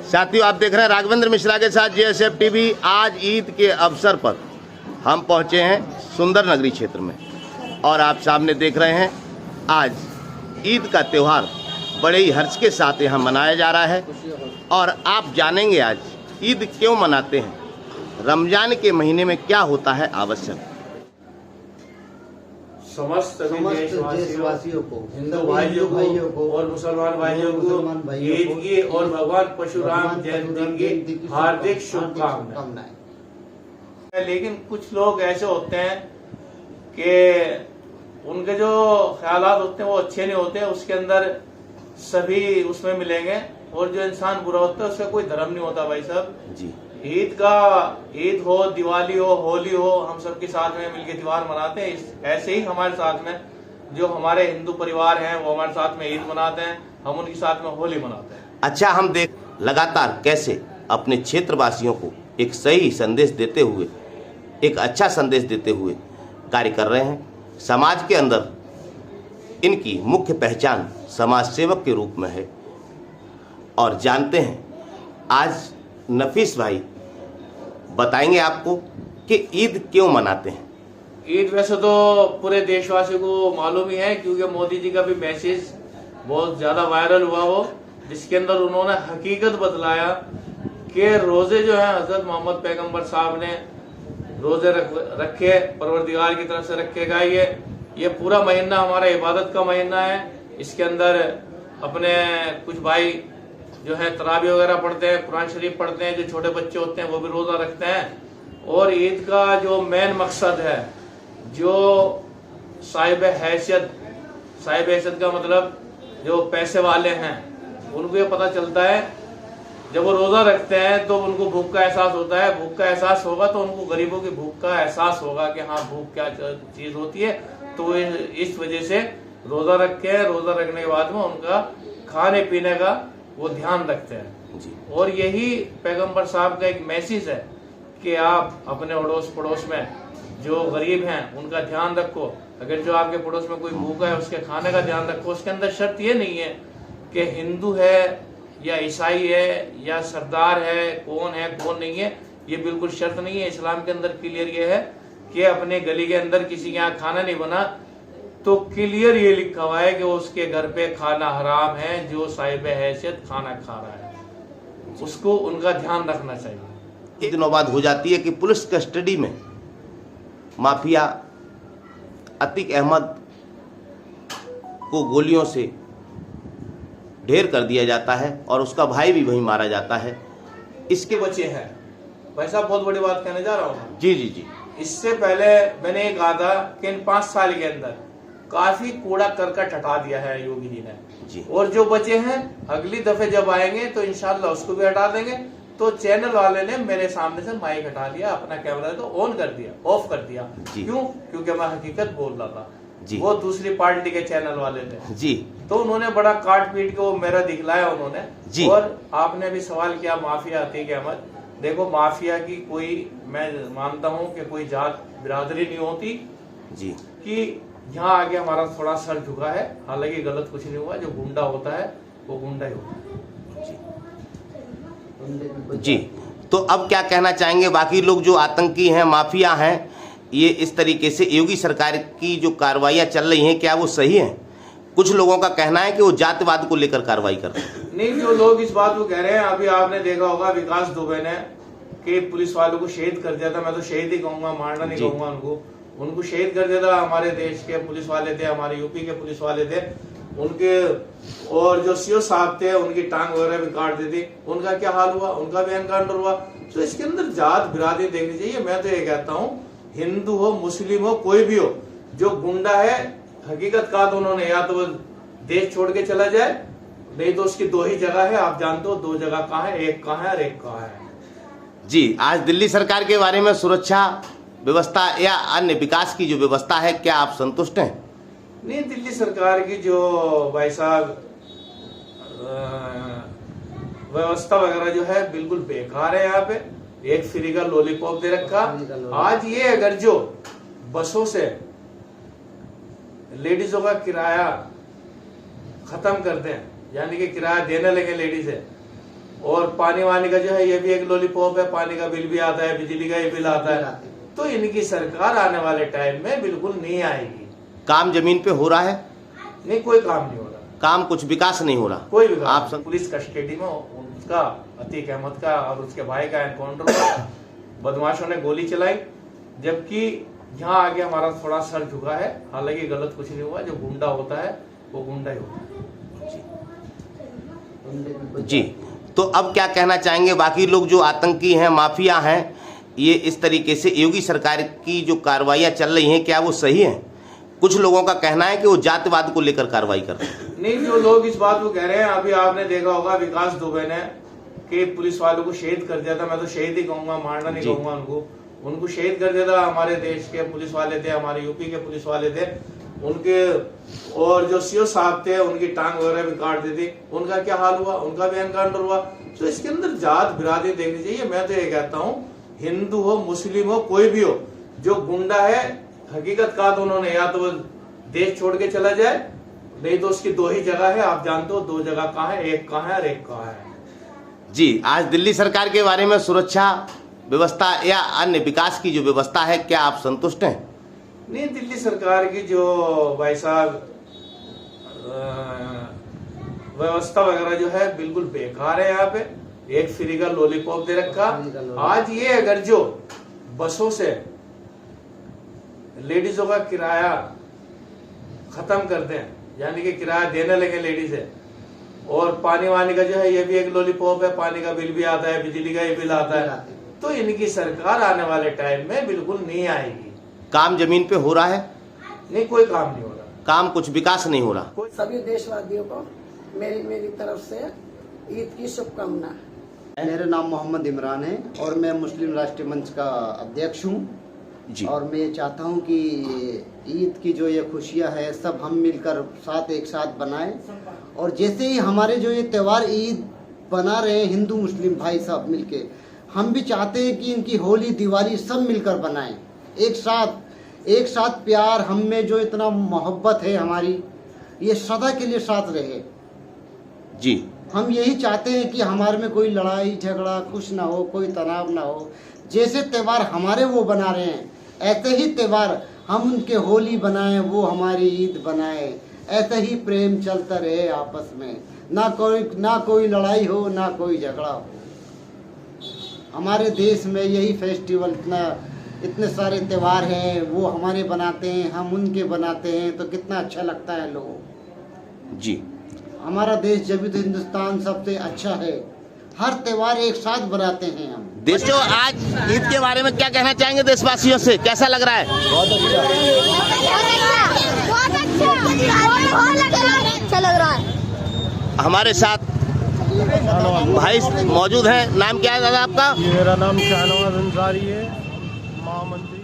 साथियों, आप देख रहे हैं राघवेंद्र मिश्रा के साथ JSF टीवी। आज ईद के अवसर पर हम पहुंचे हैं सुंदर नगरी क्षेत्र में और आप सामने देख रहे हैं आज ईद का त्यौहार बड़े ही हर्ष के साथ यहाँ मनाया जा रहा है। और आप जानेंगे आज ईद क्यों मनाते हैं, रमजान के महीने में क्या होता है आवश्यक। समस्त देशवासियों को, हिंदू भाइयों को और मुसलमान भाइयों को ईद की और भगवान परशुराम जयंती की हार्दिक शुभकामनाएं। लेकिन कुछ लोग ऐसे होते हैं कि उनके जो ख्यालात होते हैं वो अच्छे नहीं होते, उसके अंदर सभी उसमें मिलेंगे और जो इंसान बुरा होता है उसका कोई धर्म नहीं होता। भाई साहब जी, ईद हो, दिवाली हो, होली हो, हम सबके साथ में मिलकर त्योहार मनाते हैं। ऐसे ही हमारे साथ में जो हमारे हिंदू परिवार हैं वो हमारे साथ में ईद मनाते हैं, हम उनके साथ में होली मनाते हैं। अच्छा, हम देख लगातार कैसे अपने क्षेत्रवासियों को एक सही संदेश देते हुए, एक अच्छा संदेश देते हुए कार्य कर रहे हैं। समाज के अंदर इनकी मुख्य पहचान समाज सेवक के रूप में है। और जानते हैं आज नफीस भाई बताएंगे आपको कि ईद क्यों मनाते हैं। ईद वैसे तो पूरे देशवासियों को मालूम ही है, क्योंकि मोदी जी का भी मैसेज बहुत ज्यादा वायरल हुआ हो, जिसके अंदर उन्होंने हकीकत बतलाया कि रोजे जो है हजरत मोहम्मद पैगंबर साहब ने रोजे रखे, परवरदिगार की तरफ से रखे गए। ये पूरा महीना हमारा इबादत का महीना है। इसके अंदर अपने कुछ भाई जो है तरावी वगैरह पढ़ते हैं, कुरान शरीफ पढ़ते हैं, जो छोटे बच्चे होते हैं वो भी रोजा रखते हैं। और ईद का जो मेन मकसद है, जो साहिब हैसियत का मतलब जो पैसे वाले हैं, उनको ये पता चलता है जब वो रोजा रखते हैं तो उनको भूख का एहसास होता है। भूख का एहसास होगा तो उनको गरीबों की भूख का एहसास होगा कि हाँ, भूख क्या चीज होती है। तो इस वजह से रोजा रखे हैं। रोजा रखने के बाद में उनका खाने पीने का वो ध्यान रखते हैं जी। और यही पैगंबर साहब का एक मैसेज है कि आप अपने अड़ोस पड़ोस में जो गरीब हैं उनका ध्यान रखो। अगर जो आपके पड़ोस में कोई भूखा है उसके खाने का ध्यान रखो। उसके अंदर शर्त ये नहीं है कि हिंदू है या ईसाई है या सरदार है, कौन नहीं है, ये बिल्कुल शर्त नहीं है। इस्लाम के अंदर क्लियर ये है कि अपने गली के अंदर किसी के यहाँ खाना नहीं बना तो क्लियर ये लिखा हुआ है कि उसके घर पे खाना हराम है। जो साहिब हैसियत खाना खा रहा है उसको उनका ध्यान रखना चाहिए। एक दिनों बाद हो जाती है कि पुलिस कस्टडी में माफिया अतीक अहमद को गोलियों से ढेर कर दिया जाता है और उसका भाई भी वहीं मारा जाता है। इसके बच्चे हैं। भाई साहब, बहुत बड़ी बात कहने जा रहा हूँ। जी जी जी। इससे पहले मैंने ये कहा था कि इन 5 साल के अंदर काफी कूड़ा करकट हटा दिया है योगी जी ने जी। और जो बचे हैं अगली दफे जब आएंगे तो इंशाल्लाह उसको भी हटा देंगे। तो चैनल वाले ने मेरे सामने से माइक हटा लिया, अपना कैमरा तो ऑन कर दिया, ऑफ कर दिया। क्यों? क्योंकि मैं हकीकत बोल रहा था जी। वो दूसरी पार्टी के चैनल वाले थे जी। तो उन्होंने बड़ा काट पीट के वो मेरा दिखलाया उन्होंने जी। और आपने भी सवाल किया माफिया अतीक अहमद। देखो, माफिया की कोई, मैं मानता हूँ कि कोई जात बिरादरी नहीं होती जी, कि यहाँ आगे हमारा थोड़ा सर झुका है। हालांकि गलत कुछ नहीं हुआ। जो गुंडा होता है वो गुंडा ही होता है जी। तो अब क्या कहना चाहेंगे बाकी लोग जो आतंकी हैं, माफिया हैं, ये इस तरीके से योगी सरकार की जो कार्रवाइयाँ चल रही हैं, क्या वो सही हैं? कुछ लोगों का कहना है कि वो जातिवाद को लेकर कार्रवाई कर रहे हैं। नहीं, जो लोग इस बात को कह रहे हैं, अभी आपने देखा होगा विकास दुबे ने कि पुलिस वालों को शहीद कर दिया था। मैं तो शहीद ही कहूंगा, मारना नहीं कहूंगा उनको शहीद कर दिया था। हमारे देश के पुलिस वाले थे, हमारे यूपी के पुलिस वाले थे उनके, और जो सीओ साहब थे उनकी टांग वगैरह भी काट दी थी। उनका क्या हाल हुआ? उनका भी एनकाउंटर हुआ। तो इसके अंदर जात बिरादरी देखनी चाहिए। मैं तो ये कहता हूँ, हिंदू हो, मुस्लिम हो, कोई भी हो, जो गुंडा है हकीकत का तो उन्होंने या तो वो देश छोड़ के चला जाए, नहीं तो उसकी 2 ही जगह है। आप जानते हो 2 जगह कहाँ है, एक कहाँ है और एक कहाँ है जी। आज दिल्ली सरकार के बारे में सुरक्षा व्यवस्था या अन्य विकास की जो व्यवस्था है, क्या आप संतुष्ट हैं? नहीं, दिल्ली सरकार की जो भाई साहब व्यवस्था वगैरह जो है बिल्कुल बेकार है। यहाँ पे एक फ्री का लॉलीपॉप दे रखा। आज ये अगर जो बसों से लेडीजों का किराया खत्म कर दें, यानी कि किराया देने लगे लेडीज है, और पानी वानी का जो है ये भी एक लॉलीपॉप है, पानी का बिल भी आता है, बिजली का भी बिल आता है। तो इनकी सरकार आने वाले टाइम में बिल्कुल नहीं आएगी। काम जमीन पे हो रहा है? नहीं, कोई काम नहीं हो रहा, काम कुछ विकास नहीं हो रहा। कोई विकास। आप पुलिस कस्टडी में उसका अतीक अहमद का और उसके भाई का एनकाउंटर हुआ, बदमाशों ने गोली चलाई, जबकि यहाँ आगे हमारा थोड़ा सर झुका है। हालांकि गलत कुछ नहीं हुआ, जो गुंडा होता है वो गुंडा ही होता है। जी, तो अब क्या कहना चाहेंगे बाकी लोग जो आतंकी हैं, माफिया हैं, ये इस तरीके से योगी सरकार की जो कार्रवाइयाँ चल रही हैं, क्या वो सही हैं? कुछ लोगों का कहना है कि वो जातिवाद को लेकर कार्रवाई कर रहे हैं। नहीं, जो लोग इस बात को कह रहे हैं, अभी आपने देखा होगा विकास दुबे ने कि पुलिस वालों को शहीद कर दिया था। मैं तो शहीद ही कहूंगा, मारना नहीं कहूंगा उनको शहीद कर दिया था। हमारे देश के पुलिस वाले थे, हमारे यूपी के पुलिस वाले थे, उनके और जो सीओ साहब थे उनकी टांग वगैरह भी काट दी थी। उनका क्या हाल हुआ? उनका भी एनकाउंटर हुआ। तो इसके अंदर जात बिरादरी देखनी चाहिए। मैं तो ये कहता हूँ, हिंदू हो, मुस्लिम हो, कोई भी हो, जो गुंडा है, हकीकत कहा तो उन्होंने, या तो वो देश छोड़ के चला जाए, नहीं तो उसकी दो ही जगह है। आप जानते हो दो जगह कहाँ है, एक कहाँ है और एक कहाँ है। जी, आज दिल्ली सरकार के बारे में सुरक्षा व्यवस्था या अन्य विकास की जो व्यवस्था है, क्या आप संतुष्ट हैं? नहीं, दिल्ली सरकार की जो भाई साहब व्यवस्था वगैरह जो है बिल्कुल बेकार है। यहाँ पे एक फ्री का लॉलीपॉप दे रखा। आज ये अगर जो बसों से लेडीजों का किराया खत्म कर दें, यानी कि किराया देने लगे लेडीज है, और पानी वानी का जो है ये भी एक लॉलीपॉप है, पानी का बिल भी आता है, बिजली का भी बिल आता है, तो इनकी सरकार आने वाले टाइम में बिल्कुल नहीं आएगी। काम जमीन पे हो रहा है? नहीं, कोई काम नहीं हो रहा, काम कुछ विकास नहीं हो रहा। सभी देशवासियों को मेरी तरफ से ईद की शुभकामना। मेरा नाम मोहम्मद इमरान है और मैं मुस्लिम राष्ट्रीय मंच का अध्यक्ष हूँ। और मैं ये चाहता हूँ कि ईद की जो ये खुशियाँ है सब हम मिलकर एक साथ बनाएं। और जैसे ही हमारे जो ये त्यौहार ईद बना रहे हैं हिंदू मुस्लिम भाई साहब मिलके, हम भी चाहते हैं कि इनकी होली दिवाली सब मिलकर बनाएं, एक साथ प्यार, हम में जो इतना मोहब्बत है हमारी, ये सदा के लिए साथ रहे। जी, हम यही चाहते हैं कि हमारे में कोई लड़ाई झगड़ा कुछ ना हो, कोई तनाव ना हो। जैसे त्यौहार हमारे वो बना रहे हैं, ऐसे ही त्यौहार हम उनके होली बनाएं, वो हमारी ईद बनाएं। ऐसे ही प्रेम चलता रहे आपस में, ना कोई लड़ाई हो, ना कोई झगड़ा हो। हमारे देश में यही फेस्टिवल, इतने सारे त्यौहार हैं, वो हमारे बनाते हैं, हम उनके बनाते हैं, तो कितना अच्छा लगता है लोगों को। जी, हमारा देश जब भी तो हिंदुस्तान सबसे अच्छा है, हर त्यौहार एक साथ बनाते हैं हम। देशों, आज ईद के बारे में क्या कहना चाहेंगे देशवासियों से? कैसा लग रहा है? बहुत अच्छा लग रहा है। हमारे साथ भाई मौजूद हैं। नाम क्या है दादा आपका? मेरा नाम शाहनवाज अंसारी है, महामंत्री